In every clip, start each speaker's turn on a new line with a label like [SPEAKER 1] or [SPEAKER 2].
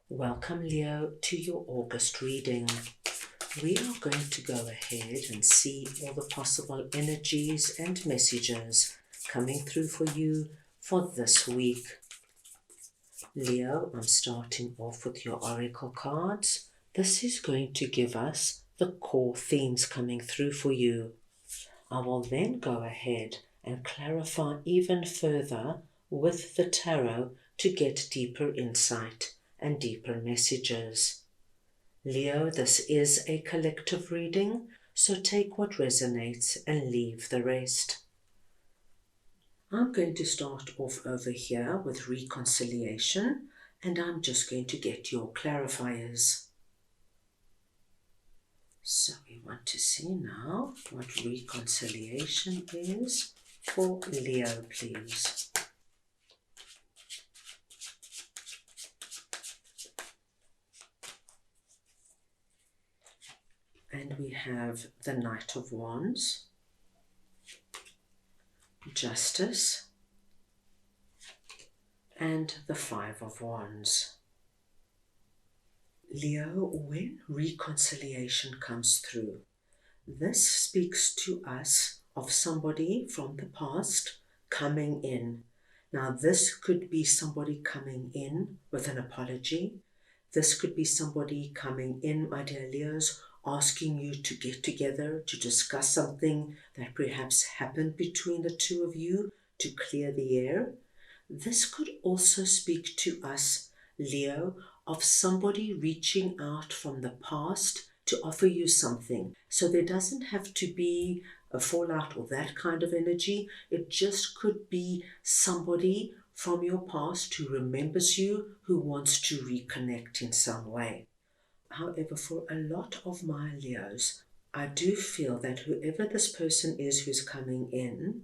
[SPEAKER 1] Welcome, Leo, to your August reading. We are going to go ahead and see all the possible energies and messages coming through for you for this week. Leo, I'm starting off with your oracle cards. This is going to give us the core themes coming through for you. I will then go ahead and clarify even further with the tarot to get deeper insight and deeper messages. Leo, this is a collective reading, so take what resonates and leave the rest. I'm going to start off over here with reconciliation, and I'm just going to get your clarifiers. So we want to see now what reconciliation is for Leo, please. And we have the Knight of Wands, Justice, and the Five of Wands. Leo, when reconciliation comes through, this speaks to us of somebody from the past coming in. Now, this could be somebody coming in with an apology. This could be somebody coming in, my dear Leos, asking you to get together to discuss something that perhaps happened between the two of you to clear the air. This could also speak to us, Leo, of somebody reaching out from the past to offer you something. So there doesn't have to be a fallout or that kind of energy. It just could be somebody from your past who remembers you, who wants to reconnect in some way. However, for a lot of my Leos, I do feel that whoever this person is who's coming in,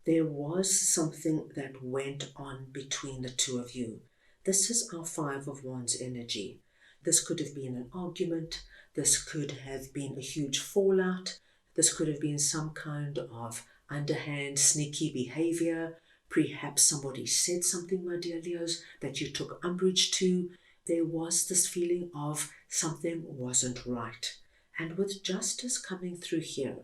[SPEAKER 1] there was something that went on between the two of you. This is our Five of Wands energy. This could have been an argument. This could have been a huge fallout. This could have been some kind of underhand, sneaky behavior. Perhaps somebody said something, my dear Leos, that you took umbrage to. There was this feeling of something wasn't right. And with justice coming through here,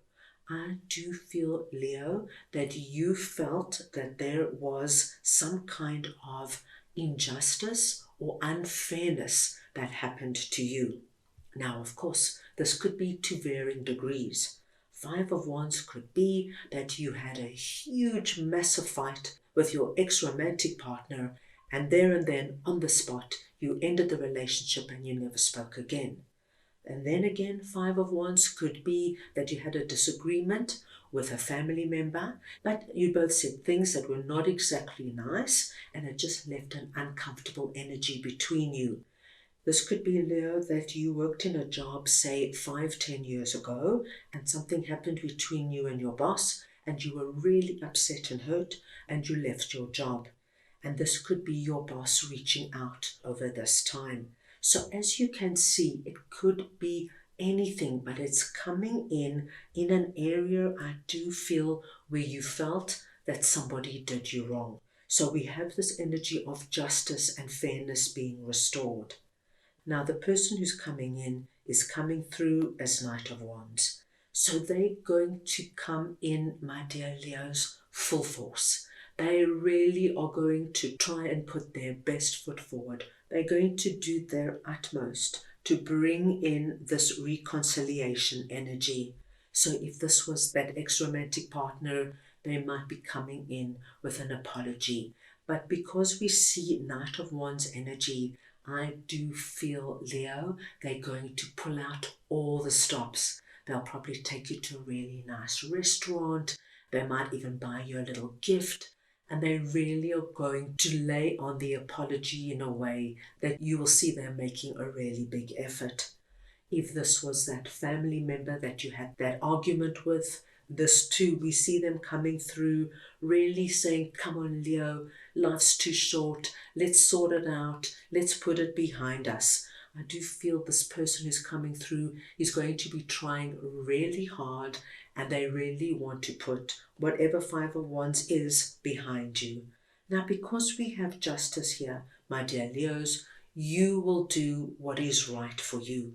[SPEAKER 1] I do feel, Leo, that you felt that there was some kind of injustice or unfairness that happened to you. Now, of course, this could be to varying degrees. Five of Wands could be that you had a huge, massive fight with your ex-romantic partner, and there and then, on the spot, you ended the relationship and you never spoke again. And then again, Five of Wands could be that you had a disagreement with a family member, but you both said things that were not exactly nice, and it just left an uncomfortable energy between you. This could be, Leo, that you worked in a job, say 5-10 years ago, and something happened between you and your boss, and you were really upset and hurt, and you left your job. And this could be your boss reaching out over this time. So as you can see, it could be anything, but it's coming in an area, I do feel, where you felt that somebody did you wrong. So we have this energy of justice and fairness being restored. Now the person who's coming in is coming through as Knight of Wands. So they're going to come in, my dear Leos, full force. They really are going to try and put their best foot forward. They're going to do their utmost to bring in this reconciliation energy. So if this was that ex-romantic partner, they might be coming in with an apology. But because we see Knight of Wands energy, I do feel, Leo, they're going to pull out all the stops. They'll probably take you to a really nice restaurant. They might even buy you a little gift. And they really are going to lay on the apology in a way that you will see them making a really big effort. If this was that family member that you had that argument with, this too, we see them coming through, really saying, come on, Leo, life's too short. Let's sort it out. Let's put it behind us. I do feel this person who's coming through is going to be trying really hard, and they really want to put whatever Five of Wands is behind you. Now, because we have justice here, my dear Leos, You will do what is right for you.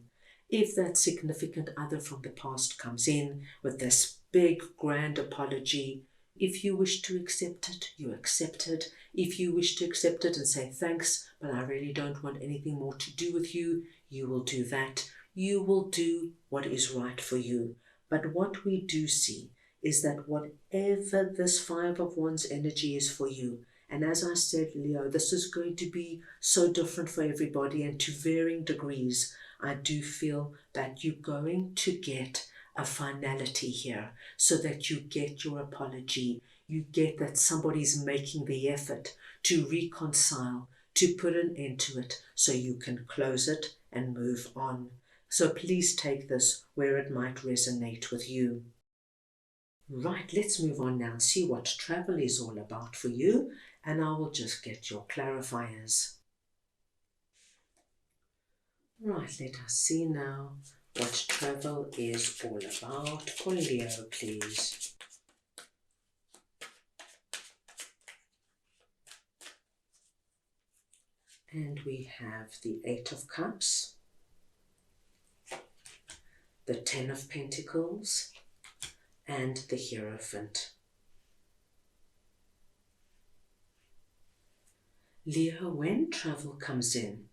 [SPEAKER 1] If that significant other from the past comes in with this big grand apology, if you wish to accept it, you accept it. If you wish to accept it and say thanks, but I really don't want anything more to do with you, you will do that. You will do what is right for you. But what we do see is that whatever this Five of Wands energy is for you, and as I said, Leo, this is going to be so different for everybody and to varying degrees. I do feel that you're going to get a finality here so that you get your apology. You get that somebody's making the effort to reconcile, to put an end to it so you can close it and move on. So please take this where it might resonate with you. Right, let's move on now and see what travel is all about for you, and I will just get your clarifiers. Right, let us see now what travel is all about for Leo, please. And we have the Eight of Cups, the Ten of Pentacles, and the Hierophant. Leo, when travel comes in,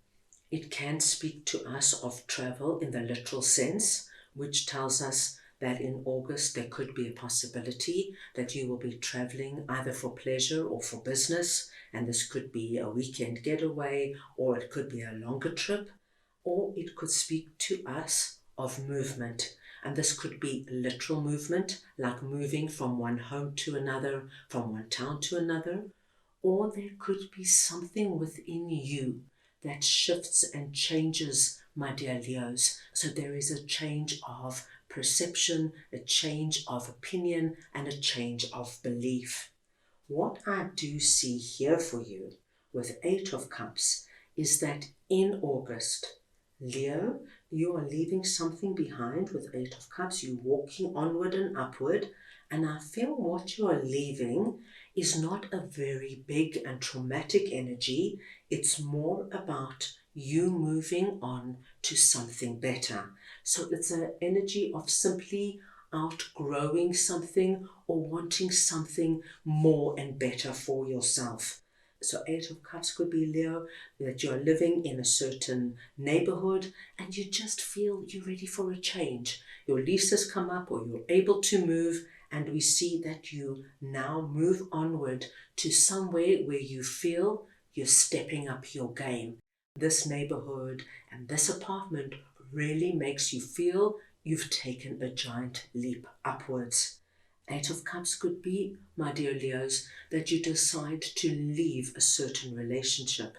[SPEAKER 1] it can speak to us of travel in the literal sense, which tells us that in August there could be a possibility that you will be traveling either for pleasure or for business, and this could be a weekend getaway, or it could be a longer trip, or it could speak to us of movement. And this could be literal movement, like moving from one home to another, from one town to another, or there could be something within you that shifts and changes, my dear Leos. So there is a change of perception, a change of opinion, and a change of belief. What I do see here for you with Eight of Cups is that in August, Leo, you are leaving something behind with Eight of Cups. You're walking onward and upward. And I feel what you are leaving is not a very big and traumatic energy. It's more about you moving on to something better. So it's an energy of simply outgrowing something or wanting something more and better for yourself. So Eight of Cups could be, Leo, that you're living in a certain neighborhood and you just feel you're ready for a change. Your lease has come up or you're able to move, and we see that you now move onward to somewhere where you feel you're stepping up your game. This neighborhood and this apartment really makes you feel you've taken a giant leap upwards. Eight of Cups could be, my dear Leos, that you decide to leave a certain relationship.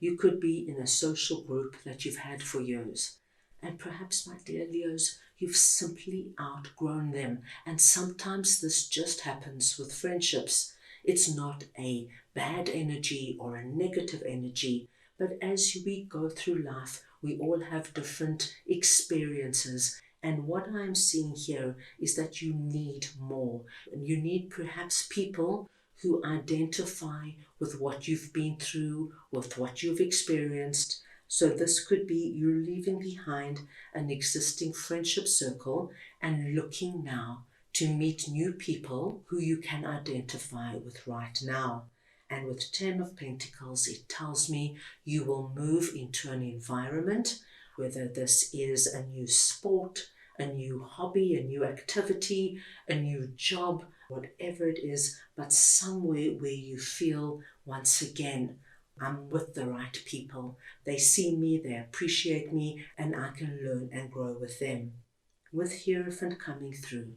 [SPEAKER 1] You could be in a social group that you've had for years. And perhaps, my dear Leos, you've simply outgrown them. And sometimes this just happens with friendships. It's not a bad energy or a negative energy, but as we go through life, we all have different experiences. And what I'm seeing here is that you need more. And you need perhaps people who identify with what you've been through, with what you've experienced. So this could be you leaving behind an existing friendship circle and looking now to meet new people who you can identify with right now. And with Ten of Pentacles, it tells me you will move into an environment, whether this is a new sport, a new hobby, a new activity, a new job, whatever it is, but somewhere where you feel once again, I'm with the right people. They see me, they appreciate me, and I can learn and grow with them. With Hierophant coming through,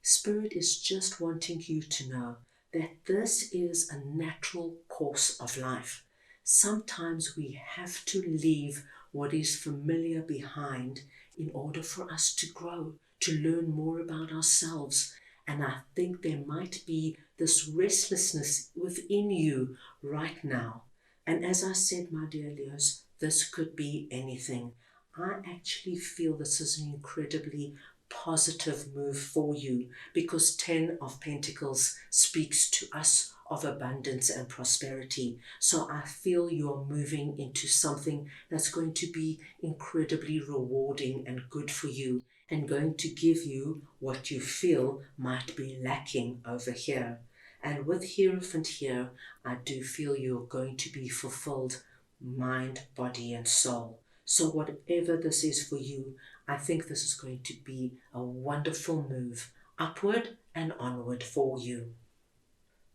[SPEAKER 1] Spirit is just wanting you to know that this is a natural course of life. Sometimes we have to leave what is familiar behind in order for us to grow, to learn more about ourselves. And I think there might be this restlessness within you right now. And as I said, my dear Leos, this could be anything. I actually feel this is an incredibly positive move for you because Ten of Pentacles speaks to us of abundance and prosperity. So I feel you're moving into something that's going to be incredibly rewarding and good for you, and going to give you what you feel might be lacking over here. And with Hierophant here, I do feel you're going to be fulfilled, mind, body, and soul. So whatever this is for you, I think this is going to be a wonderful move upward and onward for you.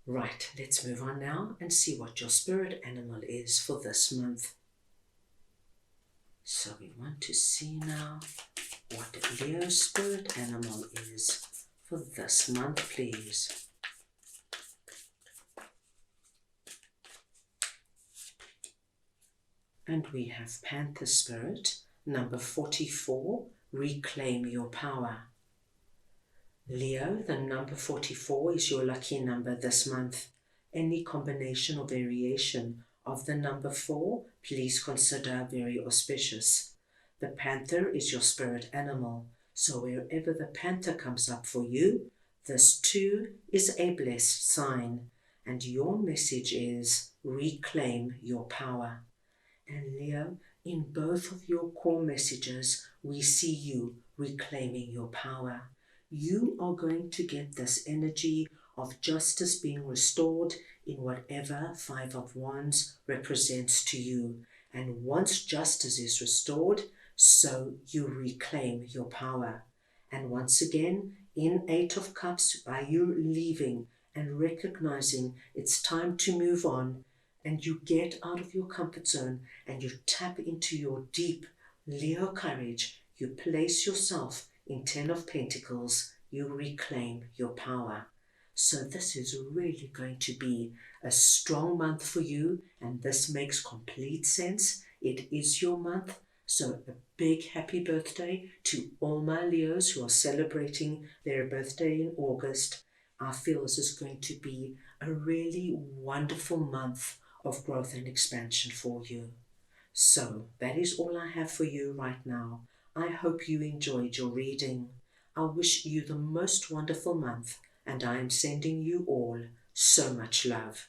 [SPEAKER 1] Right, let's move on now and see what your spirit animal is for this month. So we want to see now what Leo's spirit animal is for this month, please. And we have Panther Spirit, number 44, reclaim your power. Leo, the number 44 is your lucky number this month. Any combination or variation of the number 4, please consider very auspicious. The panther is your spirit animal, so wherever the panther comes up for you, this too is a blessed sign. And your message is reclaim your power. And Leo, in both of your core messages, we see you reclaiming your power. You are going to get this energy of justice being restored in whatever Five of Wands represents to you. And once justice is restored, so you reclaim your power. And once again, in Eight of Cups, by you leaving and recognizing it's time to move on, and you get out of your comfort zone and you tap into your deep Leo courage, you place yourself in 10 of Pentacles, you reclaim your power. So this is really going to be a strong month for you, and this makes complete sense. It is your month, so a big happy birthday to all my Leos who are celebrating their birthday in August. I feel this is going to be a really wonderful month of growth and expansion for you. So that is all I have for you right now. I hope you enjoyed your reading. I wish you the most wonderful month, and I am sending you all so much love.